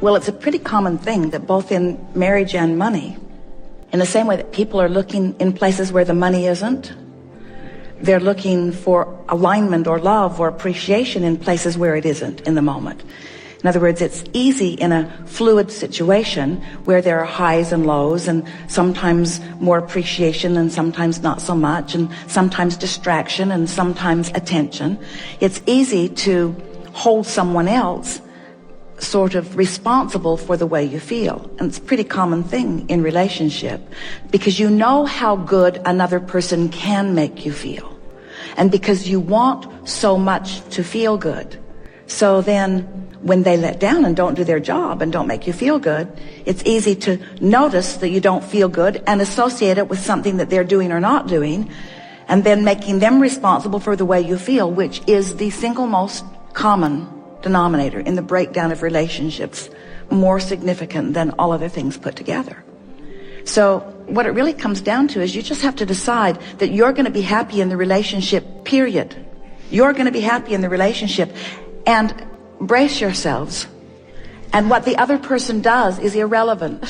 Well, it's a pretty common thing that both in marriage and money, in the same way that people are looking in places where the money isn't, they're looking for alignment or love or appreciation in places where it isn't in the moment. In other words, it's easy in a fluid situation where there are highs and lows and sometimes more appreciation and sometimes not so much and sometimes distraction and sometimes attention. It's easy to hold someone else sort of responsible for the way you feel. And it's a pretty common thing in relationship because you know how good another person can make you feel. And because you want so much to feel good. So then when they let down and don't do their job and don't make you feel good, it's easy to notice that you don't feel good and associate it with something that they're doing or not doing, and then making them responsible for the way you feel, which is the single most common denominator in the breakdown of relationships, more significant than all other things put together. So what it really comes down to is you just have to decide that you're going to be happy in the relationship, period. You're going to be happy in the relationship, and brace yourselves. And what the other person does is irrelevant.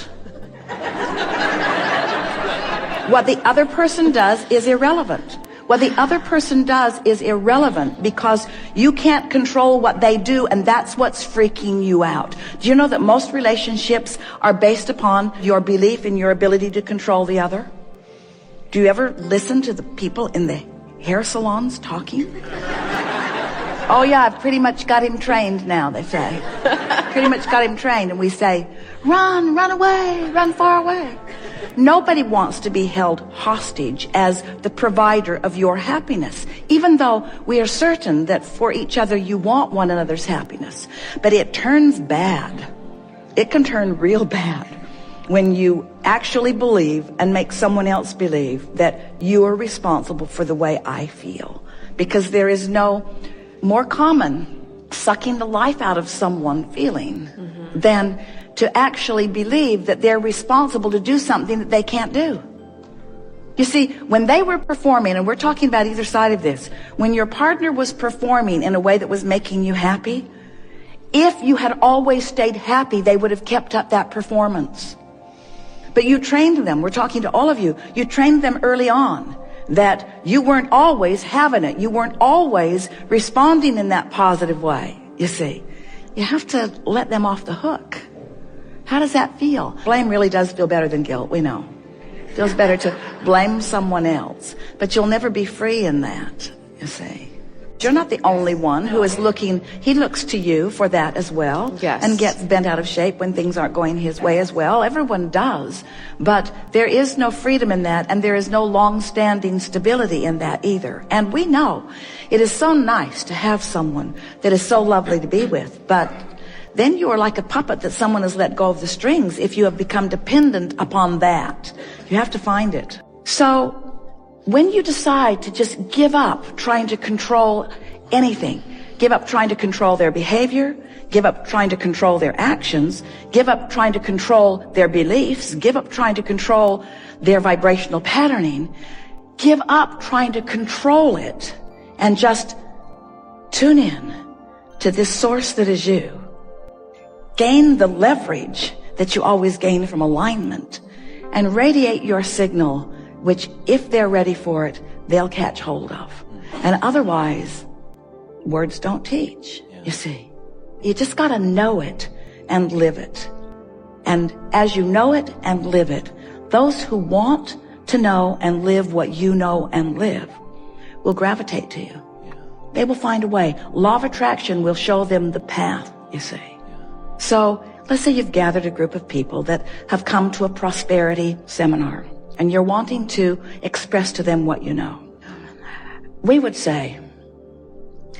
What the other person does is irrelevant. What the other person does is irrelevant because you can't control what they do, and that's what's freaking you out. Do you know that most relationships are based upon your belief in your ability to control the other? Do you ever listen to the people in the hair salons talking? Oh yeah, I've pretty much got him trained now, they say. Pretty much got him trained, and we say, run away, run far away. Nobody wants to be held hostage as the provider of your happiness, even though we are certain that for each other you want one another's happiness. But it turns bad. It can turn real bad when you actually believe and make someone else believe that you are responsible for the way I feel. Because there is no more common sucking the life out of someone feeling than to actually believe that they're responsible to do something that they can't do. You see, when they were performing, and we're talking about either side of this, when your partner was performing in a way that was making you happy, if you had always stayed happy, they would have kept up that performance. But you trained them, we're talking to all of you, you trained them early on that you weren't always having it. You weren't always responding in that positive way, you see. You have to let them off the hook. How does that feel? Blame really does feel better than guilt, we know. It feels better to blame someone else. But you'll never be free in that, you see. You're not the only one who is looking. He looks to you for that as well. Yes. And gets bent out of shape when things aren't going his way as well. Everyone does. But there is no freedom in that, and there is no long-standing stability in that either. And we know it is so nice to have someone that is so lovely to be with, but then you are like a puppet that someone has let go of the strings if you have become dependent upon that. You have to find it. So when you decide to just give up trying to control anything, give up trying to control their behavior, give up trying to control their actions, give up trying to control their beliefs, give up trying to control their vibrational patterning, give up trying to control it, and just tune in to this source that is you. Gain the leverage that you always gain from alignment, and radiate your signal, which if they're ready for it, they'll catch hold of. And otherwise, words don't teach, you see. You just gotta know it and live it. And as you know it and live it, those who want to know and live what you know and live will gravitate to you. They will find a way. Law of attraction will show them the path, you see. So let's say you've gathered a group of people that have come to a prosperity seminar, and you're wanting to express to them what you know. We would say,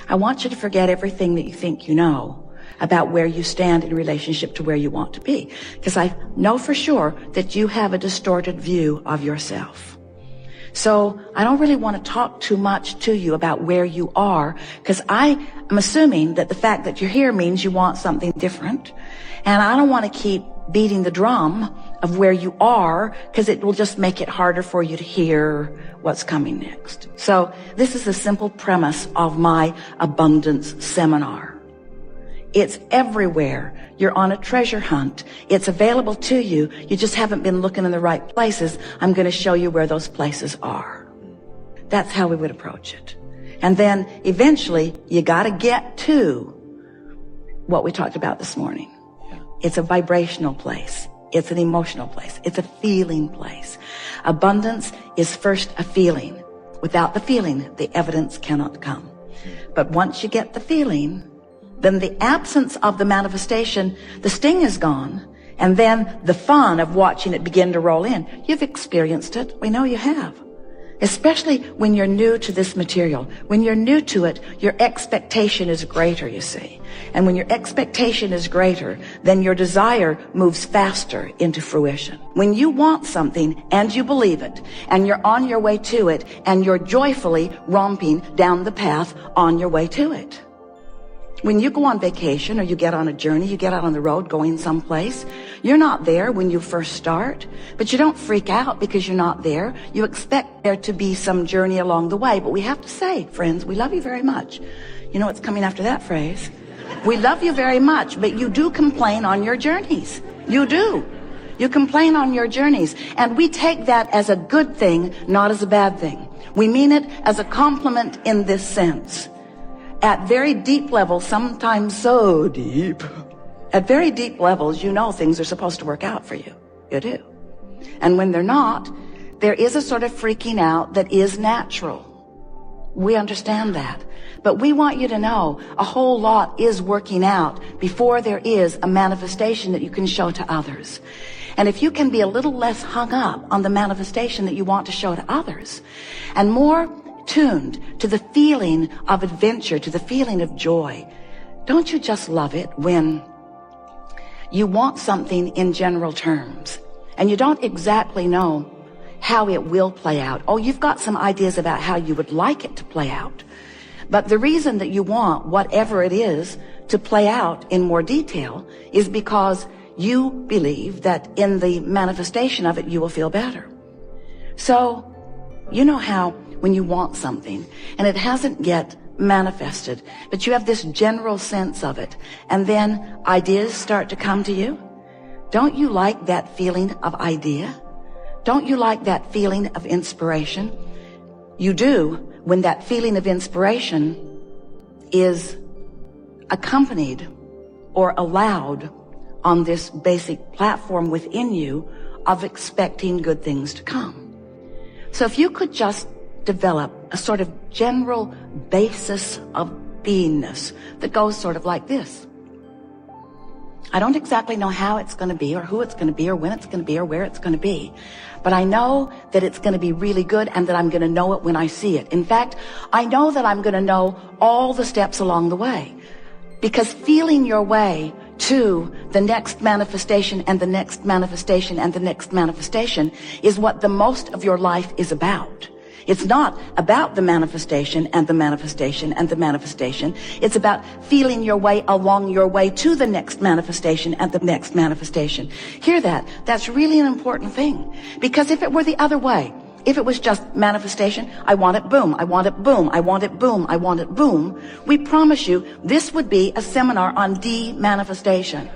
I want you to forget everything that you think you know about where you stand in relationship to where you want to be. Because I know for sure that you have a distorted view of yourself. So I don't really want to talk too much to you about where you are, because I am assuming that the fact that you're here means you want something different. And I don't want to keep beating the drum of where you are, because it will just make it harder for you to hear what's coming next. So this is a simple premise of my abundance seminar. It's everywhere. You're on a treasure hunt. It's available to you. You just haven't been looking in the right places. I'm going to show you where those places are. That's how we would approach it. And then eventually you got to get to what we talked about this morning. It's a vibrational place. It's an emotional place. It's a feeling place. Abundance is first a feeling. Without the feeling, the evidence cannot come. But once you get the feeling, then the absence of the manifestation, the sting is gone. And then the fun of watching it begin to roll in. You've experienced it. We know you have. Especially when you're new to this material. When you're new to it, your expectation is greater, you see. And when your expectation is greater, then your desire moves faster into fruition. When you want something and you believe it, and you're on your way to it, and you're joyfully romping down the path on your way to it. When you go on vacation or you get on a journey, you get out on the road going someplace, you're not there when you first start, but you don't freak out because you're not there. You expect there to be some journey along the way. But we have to say, friends, we love you very much. You know what's coming after that phrase? We love you very much, but you do complain on your journeys. You do. You complain on your journeys. And we take that as a good thing, not as a bad thing. We mean it as a compliment in this sense. At very deep levels, sometimes so deep, at very deep levels, you know things are supposed to work out for you. You do. And when they're not, there is a sort of freaking out that is natural. We understand that. But we want you to know a whole lot is working out before there is a manifestation that you can show to others. And if you can be a little less hung up on the manifestation that you want to show to others, and more tuned to the feeling of adventure, to the feeling of joy. Don't you just love it when you want something in general terms and you don't exactly know how it will play out? Oh, you've got some ideas about how you would like it to play out. But the reason that you want whatever it is to play out in more detail is because you believe that in the manifestation of it, you will feel better. So, you know how when you want something and it hasn't yet manifested, but you have this general sense of it, and then ideas start to come to you? Don't you like that feeling of idea? Don't you like that feeling of inspiration? You do when that feeling of inspiration is accompanied or allowed on this basic platform within you of expecting good things to come. So if you could just develop a sort of general basis of beingness that goes sort of like this. I don't exactly know how it's going to be or who it's going to be or when it's going to be or where it's going to be, but I know that it's going to be really good and that I'm going to know it when I see it. In fact, I know that I'm going to know all the steps along the way, because feeling your way to the next manifestation and the next manifestation and the next manifestation is what the most of your life is about. It's not about the manifestation and the manifestation and the manifestation. It's about feeling your way along your way to the next manifestation and the next manifestation. Hear that? That's really an important thing. Because if it were the other way, if it was just manifestation, I want it, boom, I want it, boom, I want it, boom, I want it, boom, we promise you this would be a seminar on de-manifestation.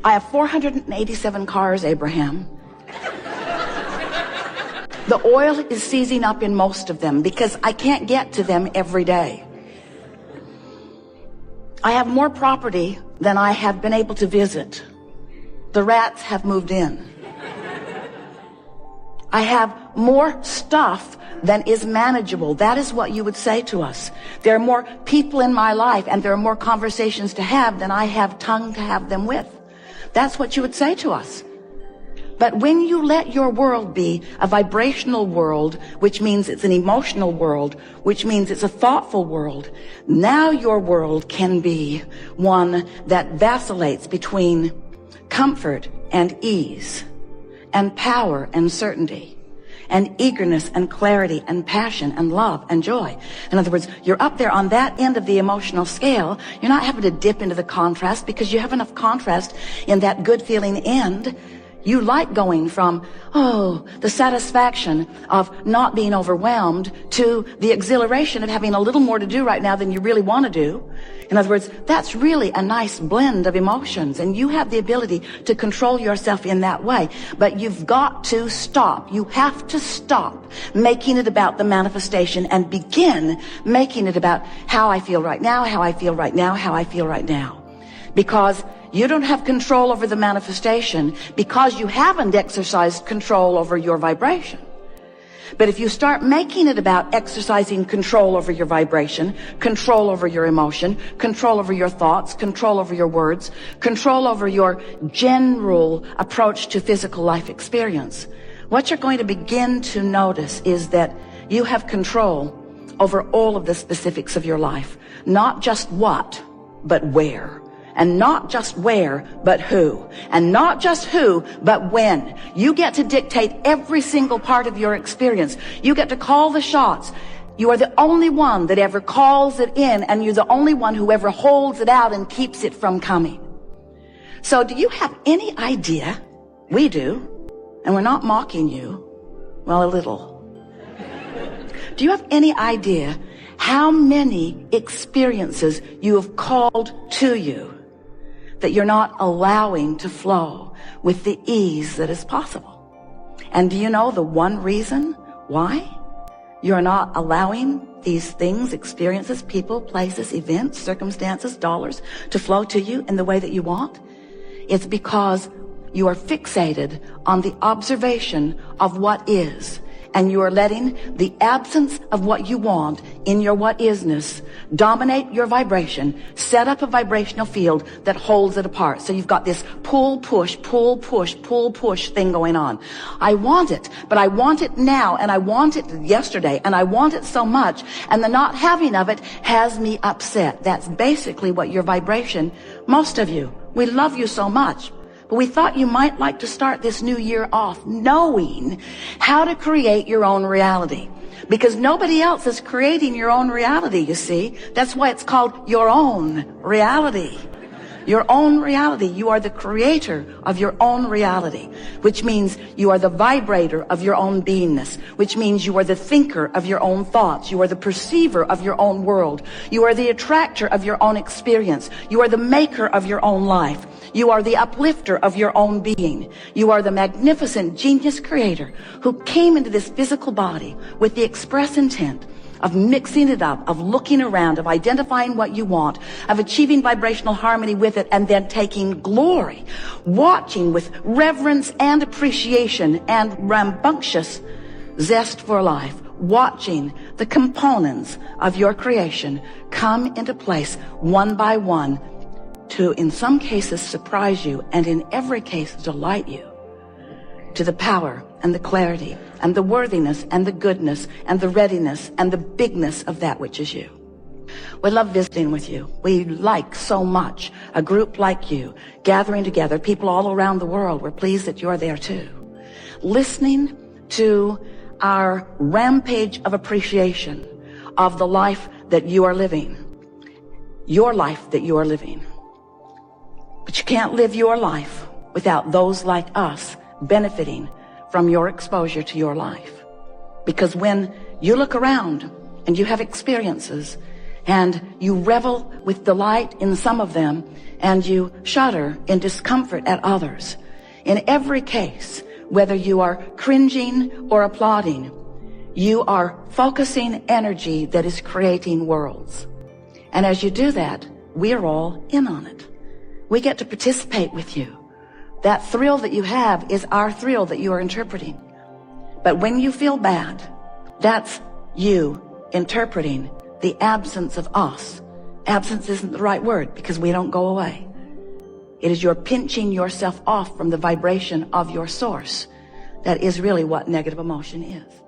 I have 487 cars, Abraham. The oil is seizing up in most of them because I can't get to them every day. I have more property than I have been able to visit. The rats have moved in. I have more stuff than is manageable. That is what you would say to us. There are more people in my life and there are more conversations to have than I have tongue to have them with. That's what you would say to us. But when you let your world be a vibrational world, which means it's an emotional world, which means it's a thoughtful world, now your world can be one that vacillates between comfort and ease, and power and certainty, and eagerness and clarity and passion and love and joy. In other words, you're up there on that end of the emotional scale. You're not having to dip into the contrast because you have enough contrast in that good feeling end. You like going from, the satisfaction of not being overwhelmed to the exhilaration of having a little more to do right now than you really want to do. In other words, that's really a nice blend of emotions, and you have the ability to control yourself in that way. But you've got to stop. You have to stop making it about the manifestation and begin making it about how I feel right now, how I feel right now, how I feel right now. Because you don't have control over the manifestation because you haven't exercised control over your vibration. But if you start making it about exercising control over your vibration, control over your emotion, control over your thoughts, control over your words, control over your general approach to physical life experience, what you're going to begin to notice is that you have control over all of the specifics of your life. Not just what, but where. And not just where, but who. And not just who, but when. You get to dictate every single part of your experience. You get to call the shots. You are the only one that ever calls it in, and you're the only one who ever holds it out and keeps it from coming. So do you have any idea? We do. And we're not mocking you. Well, a little. Do you have any idea how many experiences you have called to you that you're not allowing to flow with the ease that is possible? And do you know the one reason why you're not allowing these things, experiences, people, places, events, circumstances, dollars to flow to you in the way that you want? It's because you are fixated on the observation of what is. And you are letting the absence of what you want in your what isness dominate your vibration, set up a vibrational field that holds it apart. So you've got this pull, push, pull, push, pull, push thing going on. I want it, but I want it now, and I want it yesterday, and I want it so much, and the not having of it has me upset. That's basically what your vibration, most of you, we love you so much. But we thought you might like to start this new year off knowing how to create your own reality. Because nobody else is creating your own reality, you see. That's why it's called your own reality. Your own reality. You are the creator of your own reality, which means you are the vibrator of your own beingness, which means you are the thinker of your own thoughts. You are the perceiver of your own world. You are the attractor of your own experience. You are the maker of your own life. You are the uplifter of your own being. You are the magnificent genius creator who came into this physical body with the express intent of mixing it up, of looking around, of identifying what you want, of achieving vibrational harmony with it, and then taking glory, watching with reverence and appreciation and rambunctious zest for life, watching the components of your creation come into place one by one to, in some cases, surprise you, and in every case, delight you to the power and the clarity and the worthiness and the goodness and the readiness and the bigness of that which is you. We love visiting with you. We like so much a group like you gathering together, people all around the world. We're pleased that you're there too. Listening to our rampage of appreciation of the life that you are living. Your life that you are living. But you can't live your life without those like us benefiting from your exposure to your life. Because when you look around and you have experiences and you revel with delight in some of them and you shudder in discomfort at others, in every case, whether you are cringing or applauding, you are focusing energy that is creating worlds. And as you do that, we're all in on it. We get to participate with you. That thrill that you have is our thrill that you are interpreting. But when you feel bad, that's you interpreting the absence of us. Absence isn't the right word because we don't go away. It is your pinching yourself off from the vibration of your source. That is really what negative emotion is.